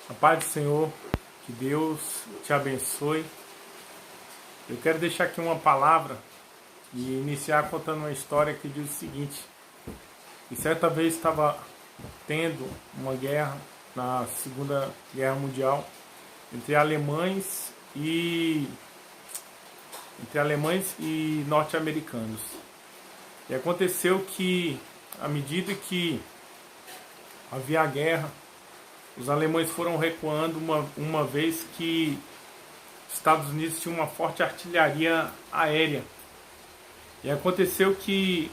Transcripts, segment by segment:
A paz do Senhor, que Deus te abençoe. Eu quero deixar aqui uma palavra e iniciar contando uma história que diz o seguinte: que certa vez estava tendo uma guerra na Segunda Guerra Mundial entre alemães e norte-americanos. E aconteceu que, à medida que havia a guerra, os alemães foram recuando uma vez que os Estados Unidos tinham uma forte artilharia aérea. E aconteceu que,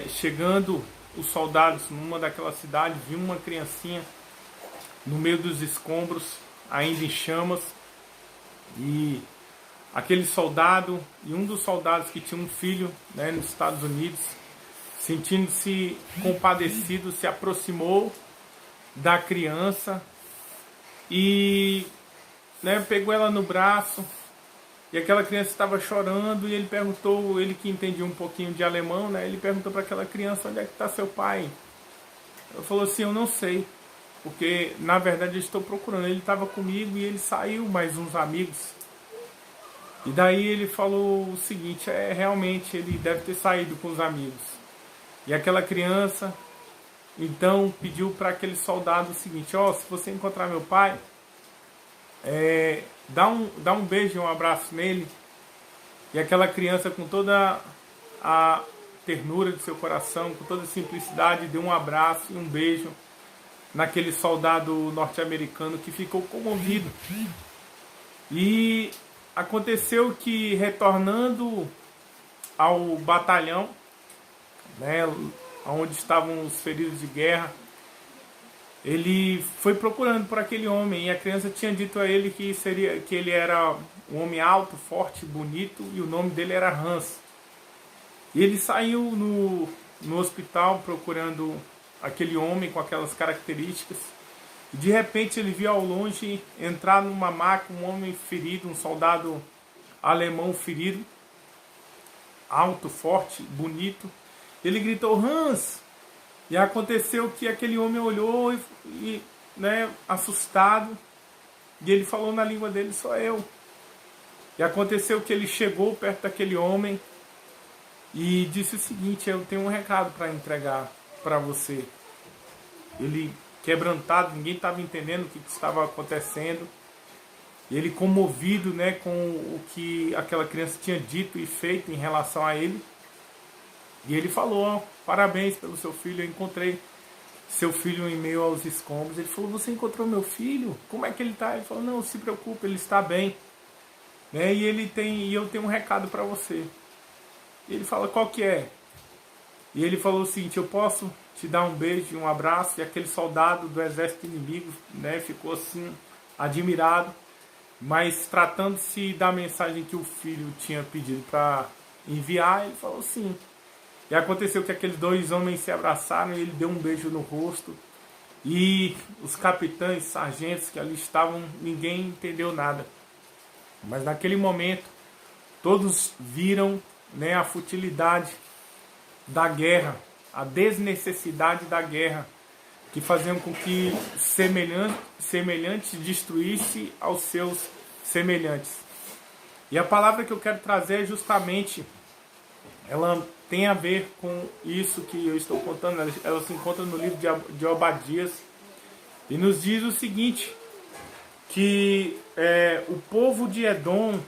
chegando os soldados numa daquelas cidades, viu uma criancinha no meio dos escombros, ainda em chamas, e aquele soldado, e um dos soldados que tinha um filho, nos Estados Unidos, sentindo-se compadecido, se aproximou da criança e pegou ela no braço, e aquela criança estava chorando, e ele perguntou, ele que entendia um pouquinho de alemão, ele perguntou para aquela criança: onde é que está seu pai? Ela falou assim: eu não sei, porque na verdade eu estou procurando. Ele estava comigo e ele saiu, mais uns amigos. E daí ele falou o seguinte: realmente ele deve ter saído com os amigos. E aquela criança então pediu para aquele soldado o seguinte: se você encontrar meu pai, dá um beijo e um abraço nele. E aquela criança, com toda a ternura de seu coração, com toda a simplicidade, deu um abraço e um beijo naquele soldado norte-americano, que ficou comovido. E aconteceu que, retornando ao batalhão, onde estavam os feridos de guerra, ele foi procurando por aquele homem, e a criança tinha dito a ele que ele era um homem alto, forte, bonito, e o nome dele era Hans. E ele saiu no hospital procurando aquele homem com aquelas características, e de repente ele viu ao longe entrar numa maca um homem ferido, um soldado alemão ferido, alto, forte, bonito. Ele gritou: Hans! E aconteceu que aquele homem olhou e assustado, e ele falou na língua dele: sou eu. E aconteceu que ele chegou perto daquele homem e disse o seguinte: eu tenho um recado para entregar para você. Ele, quebrantado, ninguém estava entendendo o que estava acontecendo. E ele, comovido com o que aquela criança tinha dito e feito em relação a ele. E ele falou: parabéns pelo seu filho, eu encontrei seu filho em meio aos escombros. Ele falou: você encontrou meu filho? Como é que ele está? Ele falou: não se preocupe, ele está bem. E eu tenho um recado para você. E ele fala: qual que é? E ele falou o seguinte: eu posso te dar um beijo e um abraço? E aquele soldado do exército inimigo ficou assim, admirado. Mas tratando-se da mensagem que o filho tinha pedido para enviar, ele falou sim. E aconteceu que aqueles dois homens se abraçaram, e ele deu um beijo no rosto. E os capitães, sargentos que ali estavam, ninguém entendeu nada. Mas naquele momento, todos viram a futilidade da guerra, a desnecessidade da guerra, que faziam com que semelhantes destruísse aos seus semelhantes. E a palavra que eu quero trazer é justamente, ela tem a ver com isso que eu estou contando. Ela se encontra no livro de Obadias, e nos diz o seguinte: que o povo de Edom,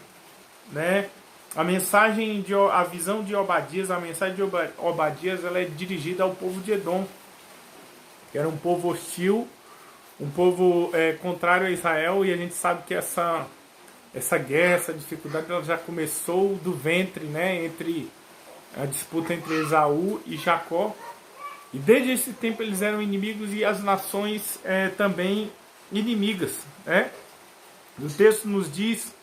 a visão de Obadias, a mensagem de Obadias, ela é dirigida ao povo de Edom, que era um povo hostil, um povo contrário a Israel. E a gente sabe que essa guerra, essa dificuldade, ela já começou do ventre, entre a disputa entre Esaú e Jacó. E desde esse tempo eles eram inimigos, e as nações também inimigas. O texto nos diz,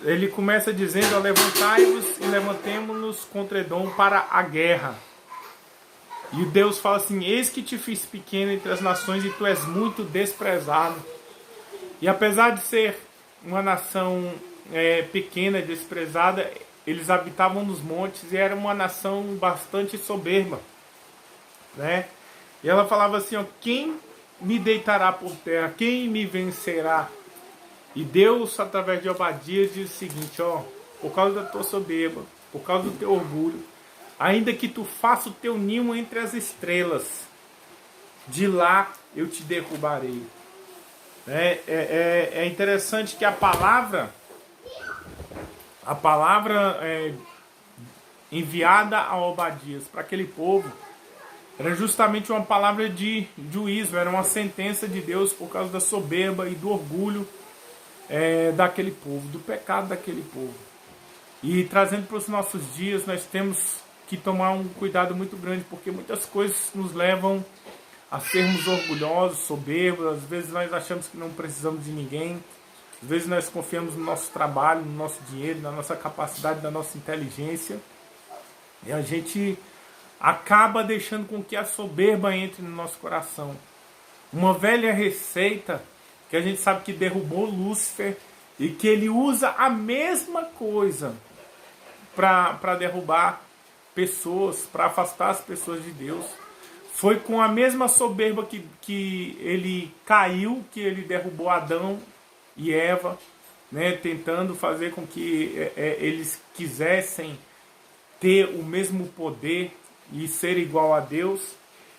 ele começa dizendo: levantai-vos e levantemo-nos contra Edom para a guerra. E Deus fala assim: eis que te fiz pequeno entre as nações, e tu és muito desprezado. E apesar de ser uma nação pequena, desprezada, eles habitavam nos montes e era uma nação bastante soberba. E ela falava assim: quem me deitará por terra? Quem me vencerá? E Deus, através de Obadias, diz o seguinte, ó, por causa da tua soberba, por causa do teu orgulho, ainda que tu faça o teu ninho entre as estrelas, de lá eu te derrubarei. É interessante que a palavra enviada a Obadias para aquele povo era justamente uma palavra de juízo, era uma sentença de Deus por causa da soberba e do orgulho daquele povo, do pecado daquele povo. E trazendo para os nossos dias, nós temos que tomar um cuidado muito grande, porque muitas coisas nos levam a sermos orgulhosos, soberbos. Às vezes nós achamos que não precisamos de ninguém, às vezes nós confiamos no nosso trabalho, no nosso dinheiro, na nossa capacidade, na nossa inteligência, e a gente acaba deixando com que a soberba entre no nosso coração. Uma velha receita que a gente sabe que derrubou Lúcifer e que ele usa a mesma coisa para derrubar pessoas, para afastar as pessoas de Deus. Foi com a mesma soberba que ele caiu, que ele derrubou Adão e Eva, né, tentando fazer com que eles quisessem ter o mesmo poder e ser igual a Deus.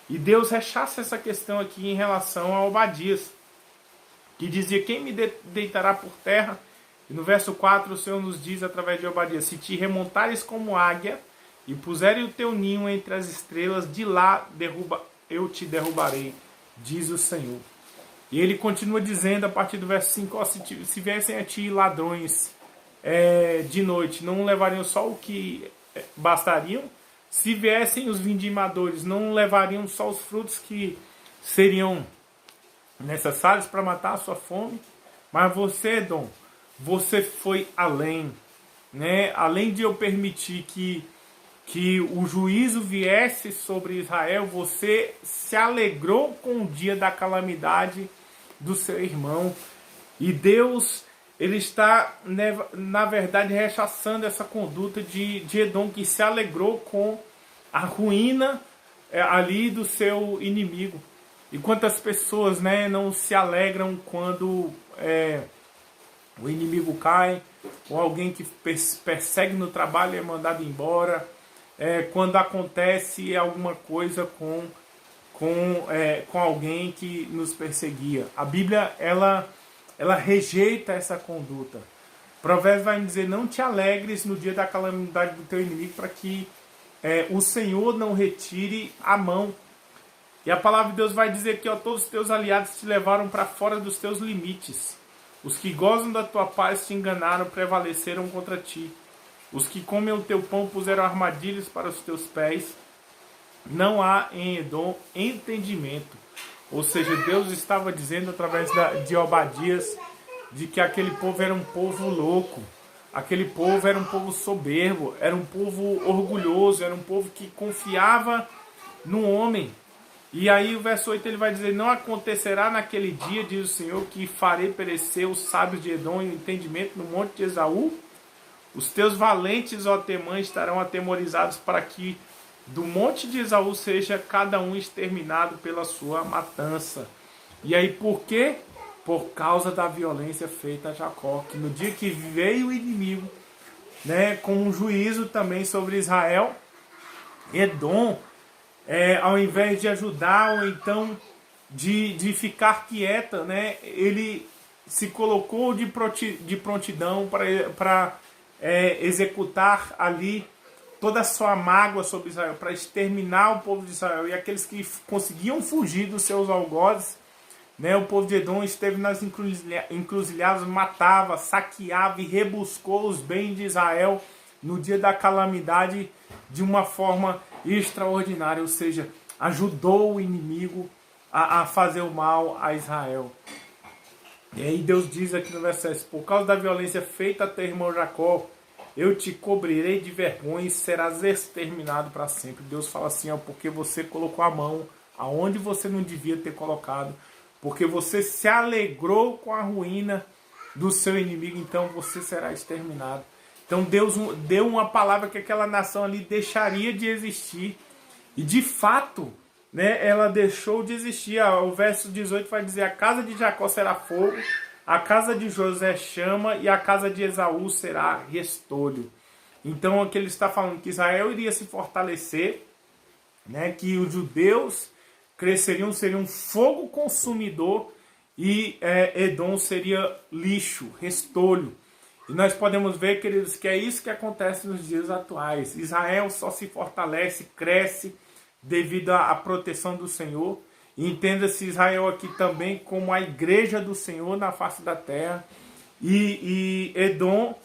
E Deus rechaça essa questão aqui em relação a Obadias, que dizia, quem me deitará por terra? E no verso 4 o Senhor nos diz através de Obadias, se te remontares como águia e puseres o teu ninho entre as estrelas, de lá eu te derrubarei, diz o Senhor. E ele continua dizendo a partir do verso 5, ó, se viessem a ti ladrões de noite, não levariam só o que bastariam? Se viessem os vindimadores, não levariam só os frutos que seriam necessários para matar a sua fome? Mas você, Edom, você foi além, né? Além de eu permitir que o juízo viesse sobre Israel, você se alegrou com o dia da calamidade do seu irmão. E Deus, ele está, na verdade, rechaçando essa conduta de Edom, que se alegrou com a ruína ali do seu inimigo. E quantas pessoas, né, não se alegram quando o inimigo cai, ou alguém que persegue no trabalho é mandado embora, quando acontece alguma coisa com alguém que nos perseguia. A Bíblia, ela rejeita essa conduta. Provérbios vai me dizer, não te alegres no dia da calamidade do teu inimigo, para que o Senhor não retire a mão. E a palavra de Deus vai dizer que todos os teus aliados te levaram para fora dos teus limites. Os que gozam da tua paz te enganaram, prevaleceram contra ti. Os que comem o teu pão puseram armadilhas para os teus pés. Não há em Edom entendimento. Ou seja, Deus estava dizendo através de Obadias de que aquele povo era um povo louco. Aquele povo era um povo soberbo, era um povo orgulhoso, era um povo que confiava no homem. E aí o verso 8 ele vai dizer, não acontecerá naquele dia, diz o Senhor, que farei perecer os sábios de Edom e o entendimento no monte de Esaú. Os teus valentes, ó Temã, estarão atemorizados para que do monte de Esaú seja cada um exterminado pela sua matança. E aí por quê? Por causa da violência feita a Jacó, que no dia que veio o inimigo, né, com um juízo também sobre Israel, Edom, ao invés de ajudar ou então de ficar quieta, né, ele se colocou de prontidão para executar ali toda a sua mágoa sobre Israel, para exterminar o povo de Israel. E aqueles que conseguiam fugir dos seus algozes, né, o povo de Edom esteve nas encruzilhadas, matava, saqueava e rebuscou os bens de Israel no dia da calamidade de uma forma extraordinária, ou seja, ajudou o inimigo a fazer o mal a Israel. E aí Deus diz aqui no verso 6, por causa da violência feita a teu irmão Jacó, eu te cobrirei de vergonha e serás exterminado para sempre. Deus fala assim, porque você colocou a mão aonde você não devia ter colocado, porque você se alegrou com a ruína do seu inimigo, então você será exterminado. Então Deus deu uma palavra que aquela nação ali deixaria de existir. E de fato, né, ela deixou de existir. O verso 18 vai dizer: a casa de Jacó será fogo, a casa de José chama e a casa de Esaú será restolho. Então aqui ele está falando que Israel iria se fortalecer, né, que os judeus cresceriam, seriam um fogo consumidor, e Edom seria lixo, restolho. E nós podemos ver, queridos, que é isso que acontece nos dias atuais. Israel só se fortalece, cresce devido à proteção do Senhor. E entenda-se Israel aqui também como a igreja do Senhor na face da terra. E Edom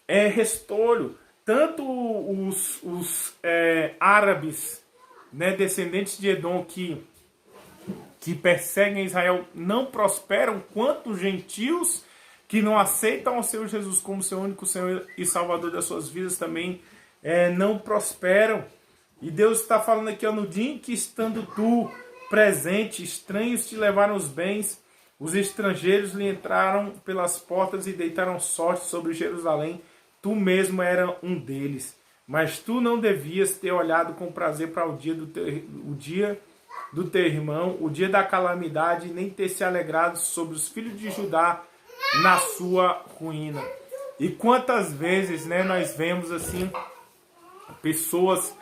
é restolho. Tanto os árabes, né, descendentes de Edom, que perseguem Israel, não prosperam, quanto os gentios que não aceitam ao Senhor Jesus como seu único Senhor e Salvador das suas vidas também não prosperam. E Deus está falando aqui, ó, no dia em que, estando tu presente, estranhos te levaram os bens, os estrangeiros lhe entraram pelas portas e deitaram sorte sobre Jerusalém, tu mesmo era um deles. Mas tu não devias ter olhado com prazer para o dia do teu irmão, o dia da calamidade, nem ter se alegrado sobre os filhos de Judá na sua ruína. E quantas vezes, né, nós vemos assim pessoas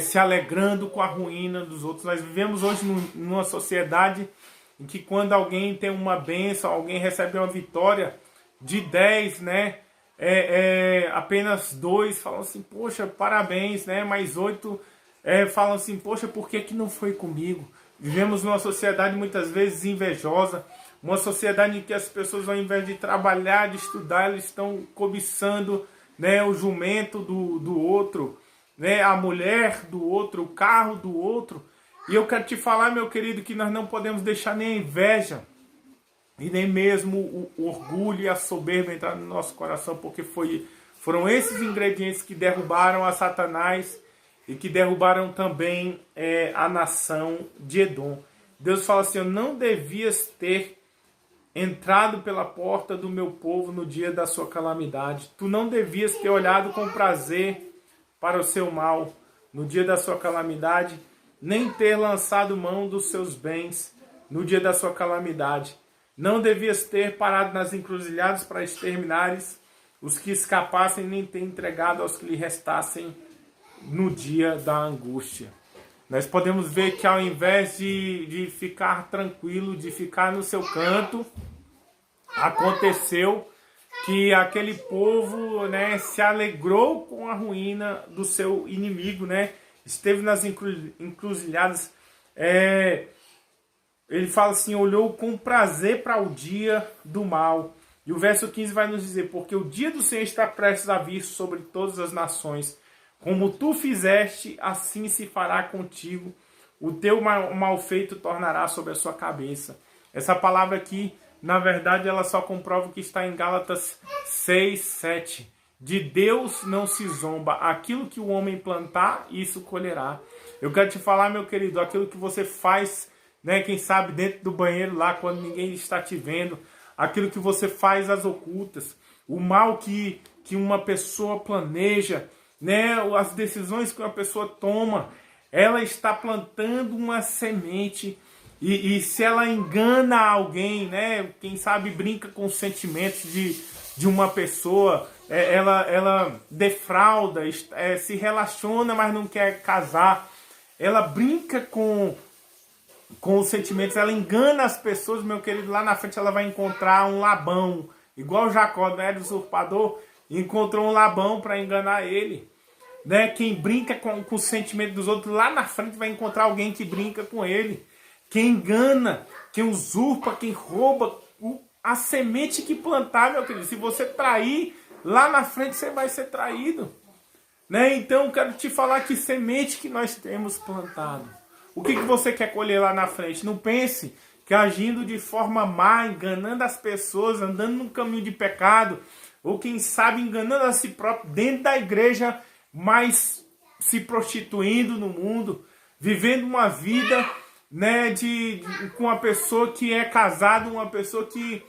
se alegrando com a ruína dos outros. Nós vivemos hoje numa sociedade em que, quando alguém tem uma bênção, alguém recebe uma vitória de 10, né, apenas 2 falam assim: poxa, parabéns, né? Mas 8 falam assim: poxa, por que não foi comigo? Vivemos numa sociedade muitas vezes invejosa, uma sociedade em que as pessoas, ao invés de trabalhar, de estudar, elas estão cobiçando, né, o jumento do outro, né, a mulher do outro, o carro do outro. E eu quero te falar, meu querido, que nós não podemos deixar nem a inveja e nem mesmo o orgulho e a soberba entrar no nosso coração, porque foram esses ingredientes que derrubaram a Satanás e que derrubaram também a nação de Edom. Deus fala assim: eu não devias ter entrado pela porta do meu povo no dia da sua calamidade. Tu não devias ter olhado com prazer para o seu mal no dia da sua calamidade, nem ter lançado mão dos seus bens no dia da sua calamidade. Não devias ter parado nas encruzilhadas para exterminares os que escapassem, nem ter entregado aos que lhe restassem no dia da angústia. Nós podemos ver que, ao invés de ficar tranquilo, de ficar no seu canto, aconteceu que aquele povo, né, se alegrou com a ruína do seu inimigo, né? Esteve nas encruzilhadas. Ele fala assim: olhou com prazer para o dia do mal. E o verso 15 vai nos dizer: porque o dia do Senhor está prestes a vir sobre todas as nações. Como tu fizeste, assim se fará contigo. O teu mal feito tornará sobre a sua cabeça. Essa palavra aqui, na verdade, ela só comprova o que está em Gálatas 6, 7. De Deus não se zomba. Aquilo que o homem plantar, isso colherá. Eu quero te falar, meu querido, aquilo que você faz, né, quem sabe dentro do banheiro lá, quando ninguém está te vendo, aquilo que você faz às ocultas, o mal que uma pessoa planeja, né, as decisões que uma pessoa toma, ela está plantando uma semente. E se ela engana alguém, né, quem sabe brinca com os sentimentos de uma pessoa, ela defrauda, se relaciona, mas não quer casar, ela brinca com os sentimentos, ela engana as pessoas, meu querido, lá na frente ela vai encontrar um Labão, igual Jacó, né, do usurpador, encontrou um Labão para enganar ele. Né? Quem brinca com o sentimento dos outros, lá na frente vai encontrar alguém que brinca com ele. Quem engana, quem usurpa, quem rouba, a semente que plantar, meu querido. Se você trair, lá na frente você vai ser traído. Né? Então, quero te falar que semente que nós temos plantado. O que você quer colher lá na frente? Não pense que agindo de forma má, enganando as pessoas, andando num caminho de pecado, ou quem sabe enganando a si próprio dentro da igreja, mas se prostituindo no mundo, vivendo uma vida, né, com uma pessoa que é casada, uma pessoa que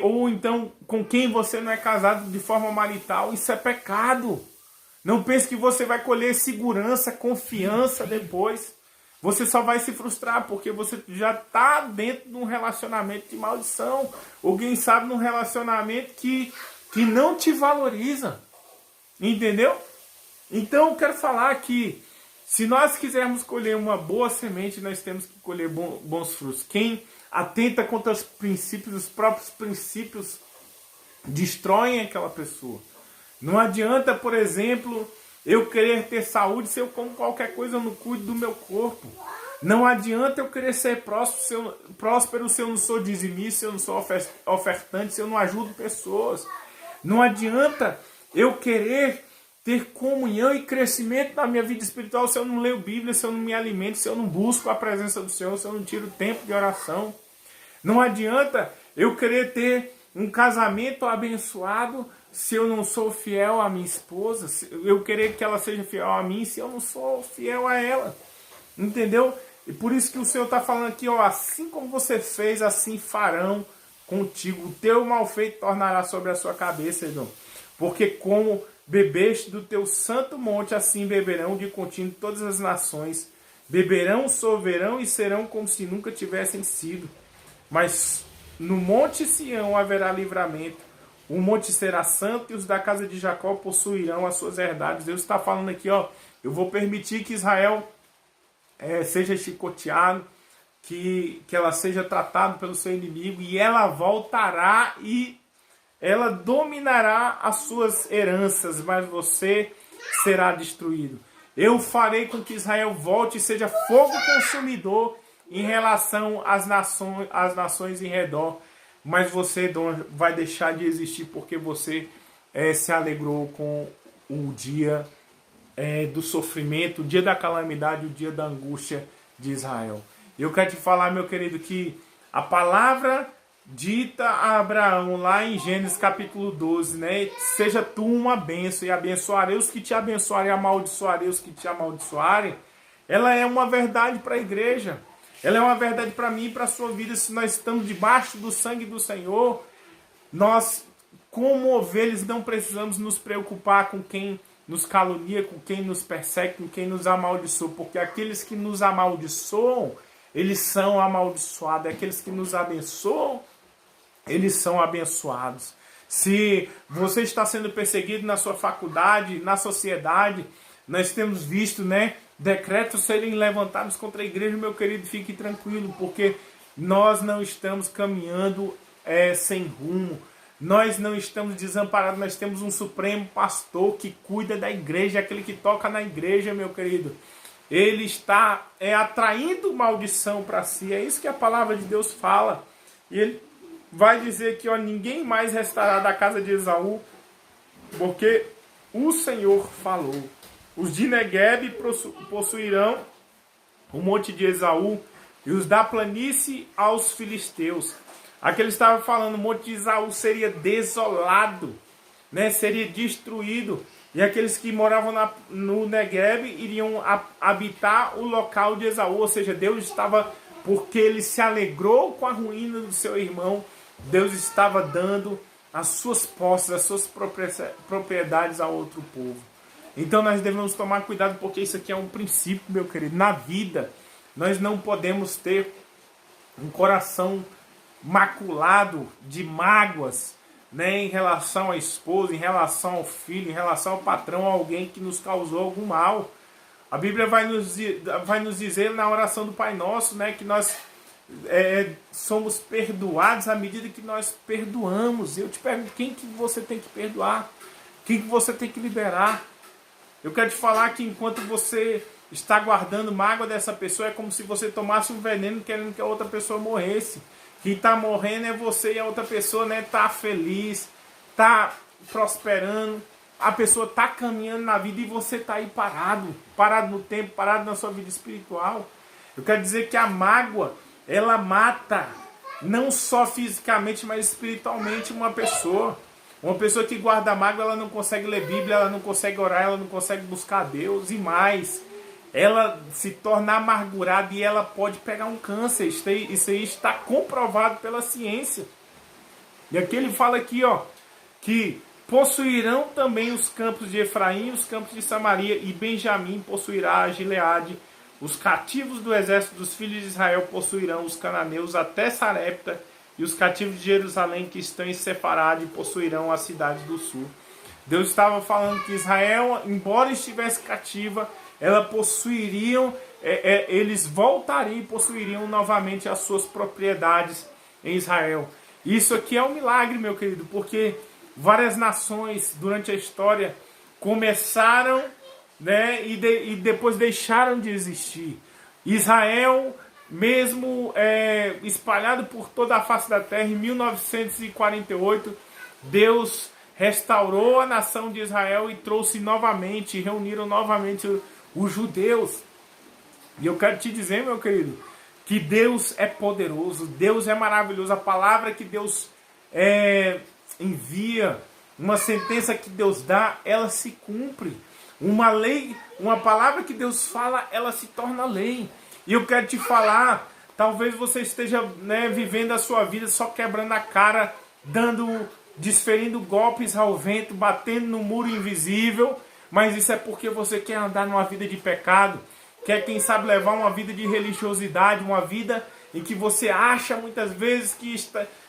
ou então com quem você não é casado de forma marital. Isso é pecado. Não pense que você vai colher segurança, confiança depois. você só vai se frustrar porque você já está dentro de um relacionamento de maldição. Ou quem sabe num relacionamento que não te valoriza. Entendeu? Então eu quero falar que se nós quisermos colher uma boa semente, nós temos que colher bons frutos. Quem atenta contra os princípios, os próprios princípios, destroem aquela pessoa. Não adianta, por exemplo, eu querer ter saúde se eu como qualquer coisa, eu não cuido do meu corpo. Não adianta eu querer ser próspero se eu não sou dizimista, se eu não sou ofertante, se eu não ajudo pessoas. Não adianta eu querer ter comunhão e crescimento na minha vida espiritual se eu não leio Bíblia, se eu não me alimento, se eu não busco a presença do Senhor, se eu não tiro tempo de oração. Não adianta eu querer ter um casamento abençoado se eu não sou fiel à minha esposa, se eu querer que ela seja fiel a mim se eu não sou fiel a ela. Entendeu? E por isso que o Senhor está falando aqui, ó, assim como você fez, assim farão contigo. O teu mal feito tornará sobre a sua cabeça, irmão. Porque como bebeste do teu santo monte, assim beberão de contínuo todas as nações. Beberão, sorverão e serão como se nunca tivessem sido. Mas no monte Sião haverá livramento. O monte será santo e os da casa de Jacó possuirão as suas herdades. Deus está falando aqui, ó, eu vou permitir que Israel seja chicoteado, que ela seja tratada pelo seu inimigo, e ela voltará e ela dominará as suas heranças, mas você será destruído. Eu farei com que Israel volte e seja fogo consumidor em relação às nações em redor, mas você vai deixar de existir porque você se alegrou com o dia do sofrimento, o dia da calamidade, o dia da angústia de Israel. Eu quero te falar, meu querido, que a palavra dita a Abraão lá em Gênesis capítulo 12, né? Seja tu uma bênção e abençoarei os que te abençoarem e amaldiçoarei os que te amaldiçoarem. Ela é uma verdade para a igreja. Ela é uma verdade para mim e para a sua vida. Se nós estamos debaixo do sangue do Senhor, nós, como ovelhas, não precisamos nos preocupar com quem nos calunia, com quem nos persegue, com quem nos amaldiçoa, porque aqueles que nos amaldiçoam, eles são amaldiçoados. Aqueles que nos abençoam, eles são abençoados. Se você está sendo perseguido na sua faculdade, na sociedade, nós temos visto, né, decretos serem levantados contra a igreja, meu querido, fique tranquilo, porque nós não estamos caminhando sem rumo. Nós não estamos desamparados, nós temos um supremo pastor que cuida da igreja, aquele que toca na igreja, meu querido. Ele está atraindo maldição para si, é isso que a palavra de Deus fala. E ele vai dizer que ninguém mais restará da casa de Esaú, porque o Senhor falou. Os de Neguebe possuirão o monte de Esaú, e os da planície aos filisteus. Aqui ele estava falando, o monte de Esaú seria desolado, né? Seria destruído. E aqueles que moravam no Neguebe iriam habitar o local de Esaú. Ou seja, Deus estava, porque ele se alegrou com a ruína do seu irmão, Deus estava dando as suas posses, as suas propriedades a outro povo. Então nós devemos tomar cuidado, porque isso aqui é um princípio, meu querido. Na vida, nós não podemos ter um coração maculado de mágoas, né, em relação à esposa, em relação ao filho, em relação ao patrão, a alguém que nos causou algum mal. A Bíblia vai nos dizer na oração do Pai Nosso, né, que nós somos perdoados à medida que nós perdoamos. Eu te pergunto, quem que você tem que perdoar? Quem que você tem que liberar? Eu quero te falar que enquanto você está guardando mágoa dessa pessoa, é como se você tomasse um veneno querendo que a outra pessoa morresse. Quem está morrendo é você, e a outra pessoa está feliz, está prosperando, a pessoa está caminhando na vida e você está aí parado no tempo, parado na sua vida espiritual. Eu quero dizer que a mágoa, ela mata, não só fisicamente, mas espiritualmente uma pessoa. Uma pessoa que guarda mágoa, ela não consegue ler Bíblia, ela não consegue orar, ela não consegue buscar Deus, e mais, ela se torna amargurada e ela pode pegar um câncer. Isso aí está comprovado pela ciência. E aqui ele fala aqui, que possuirão também os campos de Efraim, os campos de Samaria, e Benjamim possuirá a Gileade, Os cativos do exército dos filhos de Israel possuirão os cananeus até Sarepta, e os cativos de Jerusalém que estão em Sefarade possuirão a cidade do sul. Deus estava falando que Israel, embora estivesse cativa, eles voltariam e possuiriam novamente as suas propriedades em Israel. Isso aqui é um milagre, meu querido, porque várias nações durante a história começaram, né, e depois deixaram de existir. Israel, mesmo espalhado por toda a face da terra, em 1948, Deus restaurou a nação de Israel e trouxe novamente, reuniram novamente os judeus. E eu quero te dizer, meu querido, que Deus é poderoso, Deus é maravilhoso. A palavra que Deus envia, uma sentença que Deus dá, ela se cumpre. Uma lei, uma palavra que Deus fala, ela se torna lei. E eu quero te falar, talvez você esteja, né, vivendo a sua vida só quebrando a cara, desferindo golpes ao vento, batendo no muro invisível, mas isso é porque você quer andar numa vida de pecado, quer, quem sabe, levar uma vida de religiosidade, uma vida em que você acha muitas vezes que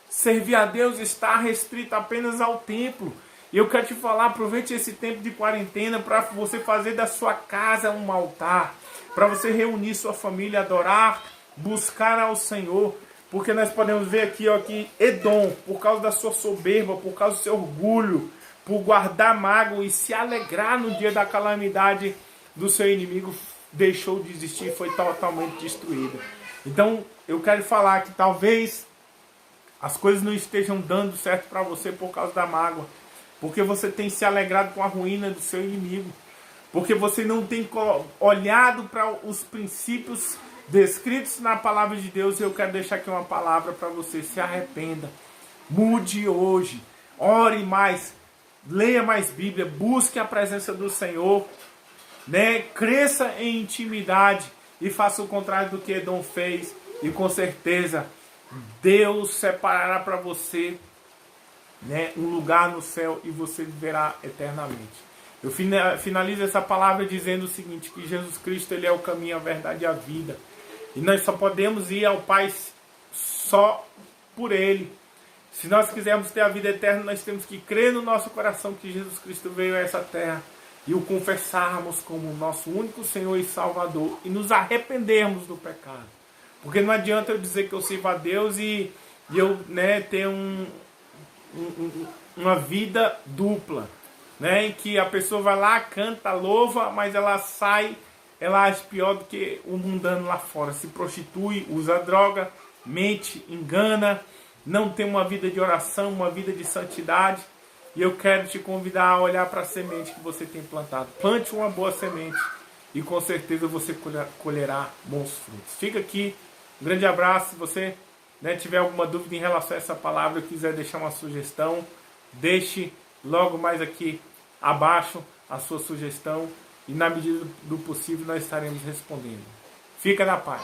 servir a Deus está restrito apenas ao templo. E eu quero te falar, aproveite esse tempo de quarentena para você fazer da sua casa um altar, para você reunir sua família, adorar, buscar ao Senhor. Porque nós podemos ver aqui, ó, que Edom, por causa da sua soberba, por causa do seu orgulho, por guardar mágoa e se alegrar no dia da calamidade do seu inimigo, deixou de existir e foi totalmente destruída. Então, eu quero falar que talvez as coisas não estejam dando certo para você por causa da mágoa, porque você tem se alegrado com a ruína do seu inimigo, porque você não tem olhado para os princípios descritos na palavra de Deus. E eu quero deixar aqui uma palavra para você: se arrependa, mude hoje, ore mais, leia mais Bíblia, busque a presença do Senhor, né? Cresça em intimidade e faça o contrário do que Edom fez, e com certeza Deus separará para você, né, um lugar no céu e você viverá eternamente. Eu finalizo essa palavra dizendo o seguinte, que Jesus Cristo, ele é o caminho, a verdade e a vida. E nós só podemos ir ao Pai só por Ele. Se nós quisermos ter a vida eterna, nós temos que crer no nosso coração que Jesus Cristo veio a essa terra e o confessarmos como nosso único Senhor e Salvador e nos arrependermos do pecado. Porque não adianta eu dizer que eu sirvo a Deus e eu, né, ter uma vida dupla, né, em que a pessoa vai lá, canta, louva, mas ela sai, ela age pior do que o mundano lá fora, se prostitui, usa droga, mente, engana, não tem uma vida de oração, uma vida de santidade. E eu quero te convidar a olhar para a semente que você tem plantado. Plante uma boa semente e com certeza você colherá bons frutos. Fica aqui, um grande abraço. Se você, né, tiver alguma dúvida em relação a essa palavra, quiser deixar uma sugestão, deixe logo mais aqui abaixo a sua sugestão e na medida do possível nós estaremos respondendo. Fica na paz.